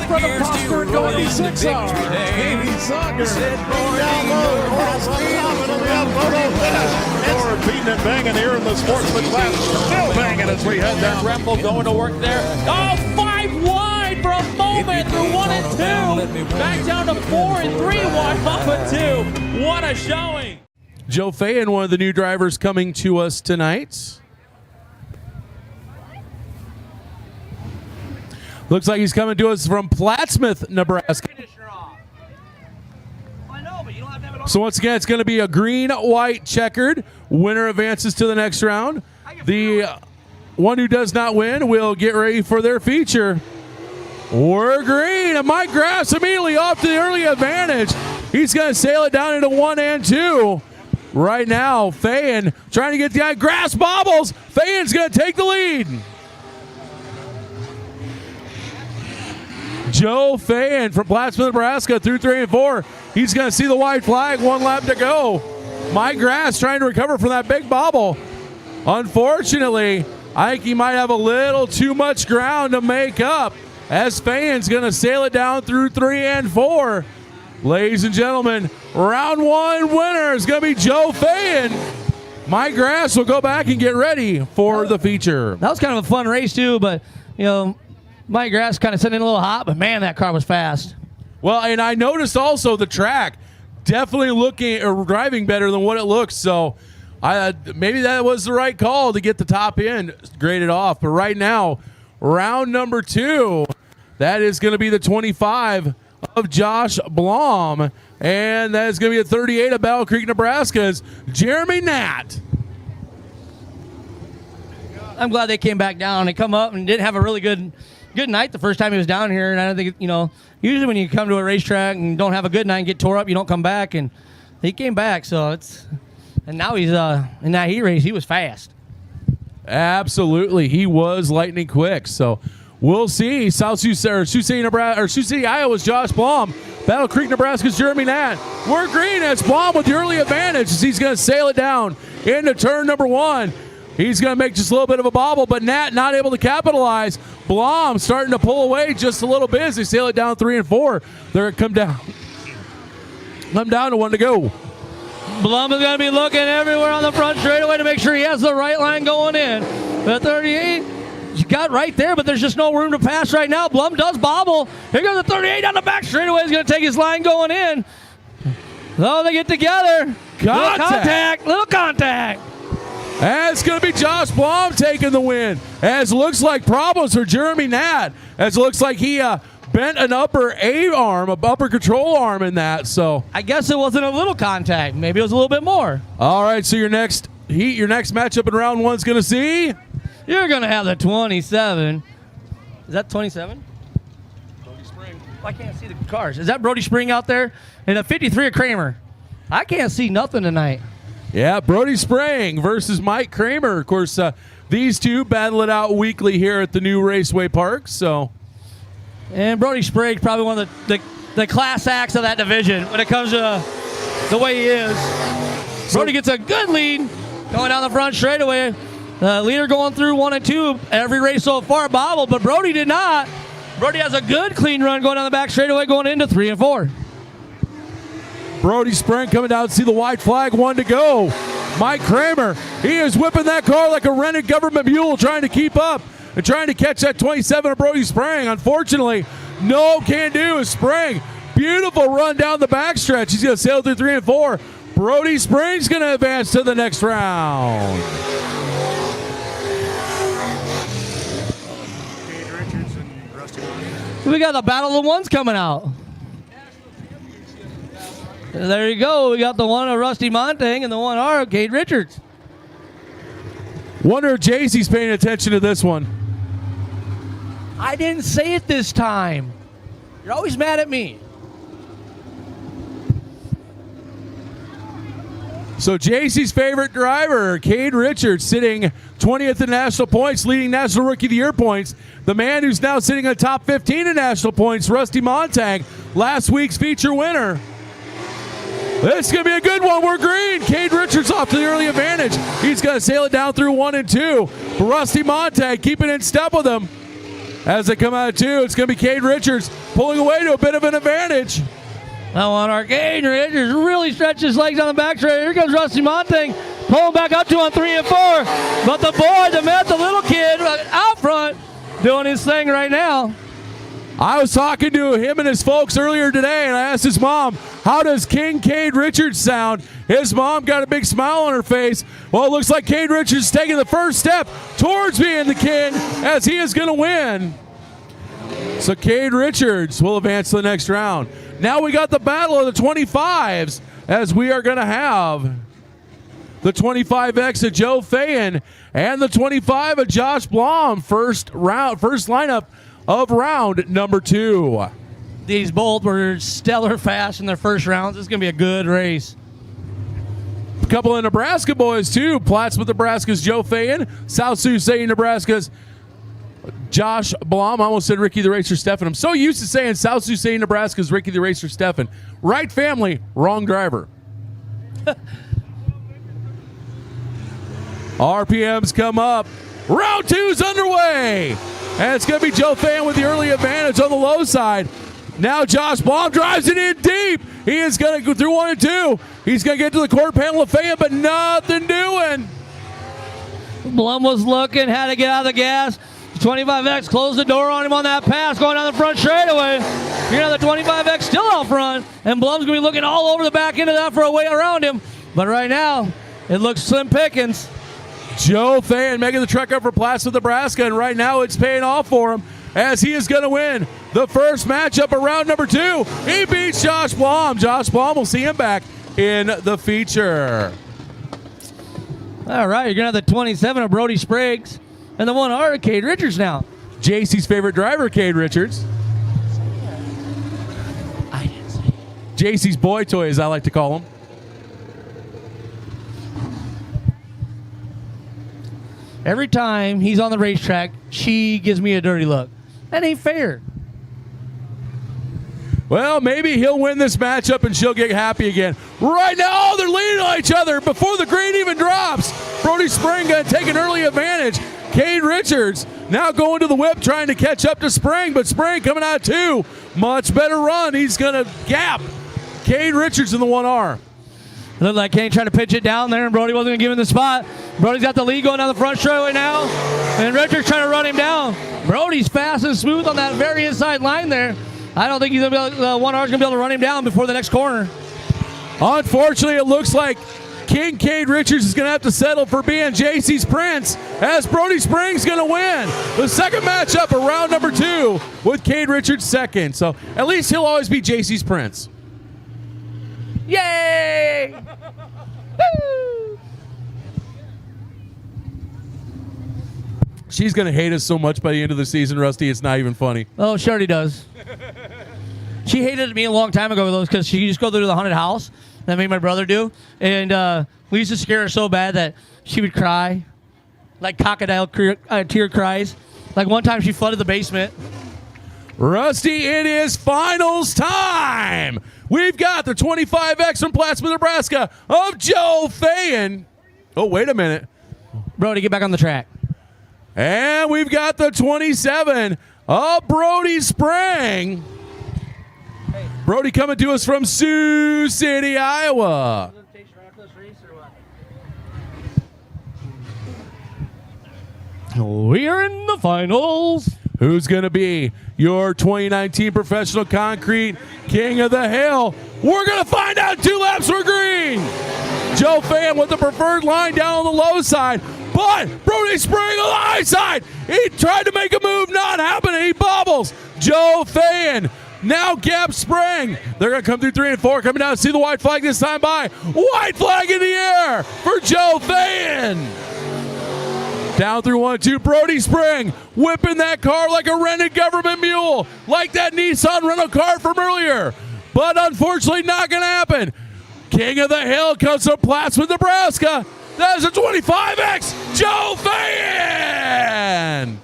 for the Prosper and Dorothy 6R. Amy Soccer. Down low. Forward beating and banging here in the sportsman class. Still banging as we head there. Grapple going to work there. Oh, 5 wide for a moment through 1 and 2. Back down to 4 and 3 wide off of 2. What a showing. Joe Fayen, one of the new drivers coming to us tonight. Looks like he's coming to us from Plattsmouth, Nebraska. So once again, it's going to be a green-white checkered. Winner advances to the next round. The one who does not win will get ready for their feature. We're green, and Mike Grass immediately off to the early advantage. He's going to sail it down into 1 and 2. Right now, Fayen trying to get the Grass bobbles. Fayen's going to take the lead. Joe Fayen from Plattsmouth, Nebraska through 3 and 4. He's going to see the white flag, 1 lap to go. Mike Grass trying to recover from that big bobble. Unfortunately, I think he might have a little too much ground to make up as Fayen's going to sail it down through 3 and 4. Ladies and gentlemen, round 1 winner is going to be Joe Fayen. Mike Grass will go back and get ready for the feature. That was kind of a fun race too, but you know, Mike Grass kind of sitting in a little hot, but man, that car was fast. Well, and I noticed also the track definitely looking or driving better than what it looks. So maybe that was the right call to get the top end graded off. But right now, round number 2, that is going to be the 25 of Josh Blom. And that is going to be the 38 of Battle Creek, Nebraska's Jeremy Nat. I'm glad they came back down. They come up and didn't have a really good night the first time he was down here. And I don't think, usually when you come to a racetrack and don't have a good night and get tore up, you don't come back. And he came back. And now he's in that heat race, he was fast. Absolutely. He was lightning quick. So we'll see. Sioux City, Iowa's Josh Blom. Battle Creek, Nebraska's Jeremy Nat. We're green as Blom with the early advantage as he's going to sail it down into turn number 1. He's going to make just a little bit of a bobble, but Nat not able to capitalize. Blom starting to pull away just a little bit as they sail it down 3 and 4. They're come down to 1 to go. Blum is going to be looking everywhere on the front straightaway to make sure he has the right line going in. The 38, you got right there, but there's just no room to pass right now. Blum does bobble. Here goes the 38 down the back straightaway. He's going to take his line going in. Oh, they get together. Little contact. And it's going to be Josh Blom taking the win. As it looks like problems for Jeremy Nat. As it looks like he bent an upper upper control arm in that. So I guess it wasn't a little contact. Maybe it was a little bit more. All right, so your next matchup in round 1 is going to see? You're going to have the 27. Is that 27? Brody Spring. I can't see the cars. Is that Brody Spring out there? And a 53 of Kramer. I can't see nothing tonight. Yeah, Brody Spring versus Mike Kramer. Of course, these two battle it out weekly here at the new Raceway Park. And Brody Sprague, probably one of the class acts of that division when it comes to the way he is. Brody gets a good lead going down the front straightaway. The leader going through 1 and 2 every race so far, bobbled, but Brody did not. Brody has a good clean run going down the back straightaway going into 3 and 4. Brody Spring coming down to see the white flag, 1 to go. Mike Kramer, he is whipping that car like a rented government mule trying to keep up and trying to catch that 27 of Brody Spring. Unfortunately, no can do is Spring. Beautiful run down the backstretch. He's going to sail through 3 and 4. Brody Spring's going to advance to the next round. We got the Battle of the Ones coming out. There you go. We got the one of Rusty Montang and the one of Cade Richards. Wonder if JC's paying attention to this one. I didn't say it this time. You're always mad at me. So JC's favorite driver, Cade Richards, sitting 20th in national points, leading National Rookie of the Year points. The man who's now sitting in the top 15 in national points, Rusty Montag, last week's feature winner. This is going to be a good one. We're green. Cade Richards off to the early advantage. He's going to sail it down through 1 and 2. Rusty Montag keeping in step with him As they come out of 2, it's going to be Cade Richards pulling away to a bit of an advantage. That one, Cade Richards really stretched his legs on the back straight. Here comes Rusty Montang, pulling back up to on 3 and 4. But the boy, the little kid out front, doing his thing right now. I was talking to him and his folks earlier today, and I asked his mom, how does King Cade Richards sound? His mom got a big smile on her face. Well, it looks like Cade Richards is taking the first step towards being the king, as he is going to win. So Cade Richards will advance to the next round. Now we got the battle of the 25s, as we are going to have the 25X of Joe Fayen and the 25 of Josh Blom. First lineup of round number 2. These both were stellar fast in their first rounds. This is going to be a good race. A couple of Nebraska boys, too. Plattsmouth, Nebraska's Joe Fayen. South Sioux City, Nebraska's Josh Blom. I almost said Ricky the Racer Steffen. I'm so used to saying South Sioux City, Nebraska's Ricky the Racer Steffen. Right family, wrong driver. RPMs come up. Round 2's underway. And it's going to be Joe Fayen with the early advantage on the low side. Now Josh Blom drives it in deep. He is going to go through 1 and 2. He's going to get to the quarter panel of Fayen, but nothing doing. Blum was looking, had to get out of the gas. 25X closed the door on him on that pass, going down the front straightaway. You're going to have the 25X still out front, and Blum's going to be looking all over the back end of that for a way around him. But right now, it looks slim pickings. Joe Fayen making the trek up for Plattsmouth, Nebraska, and right now it's paying off for him, as he is going to win the first matchup of round number 2. He beats Josh Blom. Josh Blom, will see him back in the feature. All right, you're going to have the 27 of Brody Spriggs and the 1 Cade Richards now. JC's favorite driver, Cade Richards. I didn't say. JC's boy toy, as I like to call him. Every time he's on the racetrack, she gives me a dirty look. That ain't fair. Well, maybe he'll win this matchup and she'll get happy again. Right now, they're leaning on each other before the green even drops. Brody Spring going to take an early advantage. Cade Richards now going to the whip, trying to catch up to Spring, but Spring coming out 2. Much better run. He's going to gap Cade Richards in the 1R. Looked like Kane trying to pitch it down there, and Brody wasn't going to give him the spot. Brody's got the lead going down the front straightaway now, and Richards trying to run him down. Brody's fast and smooth on that very inside line there. I don't think he's going to be able, 1R's going to be able to run him down before the next corner. Unfortunately, it looks like King Cade Richards is going to have to settle for being JC's Prince, as Brody Spring's going to win the second matchup of round number 2 with Cade Richards second. So at least he'll always be JC's Prince. Yay! Woo! She's going to hate us so much by the end of the season, Rusty, it's not even funny. Oh, she already does. She hated me a long time ago, though, because she used to go to the haunted house that made my brother do. And we used to scare her so bad that she would cry, like crocodile tear cries. Like one time she flooded the basement. Rusty, it is finals time. We've got the 25X from Plattsmouth, Nebraska of Joe Fayen. Oh, wait a minute. Brody, get back on the track. And we've got the 27 of Brody Spring. Brody coming to us from Sioux City, Iowa. We are in the finals. Who's going to be your 2019 Professional Concrete King of the Hill? We're going to find out 2 laps for green. Joe Fayen with the preferred line down on the low side, but Brody Spring on the high side. He tried to make a move, not happening. He bobbles. Joe Fayen now gap Spring. They're going to come through 3 and 4, coming down to see the white flag this time by. White flag in the air for Joe Fayen. Down through 1 and 2, Brody Spring whipping that car like a rented government mule, like that Nissan rental car from earlier. But unfortunately, not going to happen. King of the Hill comes from Plattsmouth, Nebraska. That is a 25X, Joe Fayen.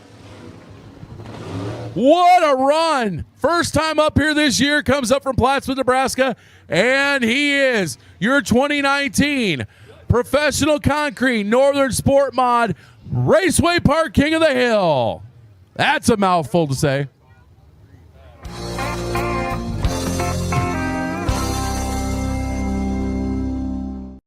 What a run. First time up here this year, comes up from Plattsmouth, Nebraska, and he is your 2019 Professional Concrete Northern Sport Mod Raceway Park King of the Hill. That's a mouthful to say.